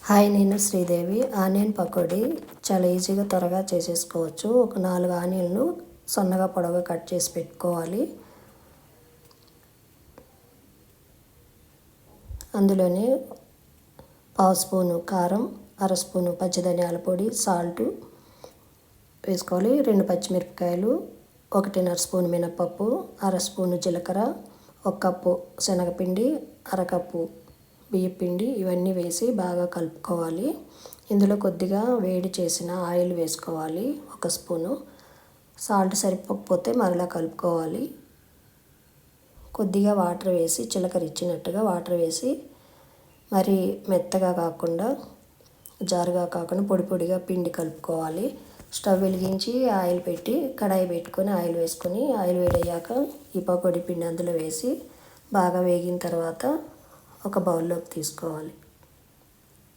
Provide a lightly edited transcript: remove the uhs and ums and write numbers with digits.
Hi, నేను Sridevi. Onion pakodi చాలా ఈజీగా త్వరగా చేసేసుకోవచ్చు. ఒక 4 ఆనియన్లు సన్నగా పొడవుగా కట్ చేసి పెట్టుకోవాలి. అందులోనే పావు స్పూను కారం, అర స్పూను పచ్చిధనియాల పొడి, సాల్టు వేసుకోవాలి. 2 పచ్చిమిరపకాయలు, 1.5 స్పూను మినపప్పు, అర స్పూను జీలకర్ర, 1 కప్పు శనగపిండి, అర కప్పు బియ్యపిండి ఇవన్నీ వేసి బాగా కలుపుకోవాలి. ఇందులో కొద్దిగా వేడి చేసిన ఆయిల్ వేసుకోవాలి. 1 స్పూను. సాల్ట్ సరిపోకపోతే మరలా కలుపుకోవాలి. కొద్దిగా వాటర్ వేసి చిలకరిచ్చినట్టుగా వాటర్ వేసి మరి మెత్తగా కాకుండా జారుగా కాకుండా పొడి పొడిగా పిండి కలుపుకోవాలి. స్టవ్ వెలిగించి ఆయిల్ పెట్టి కడాయి పెట్టుకొని ఆయిల్ వేసుకొని ఆయిల్ వేడయ్యాక ఈ పకోడీ పిండి అందులో వేసి బాగా వేగిన తర్వాత ఒక బౌల్లోకి తీసుకోవాలి.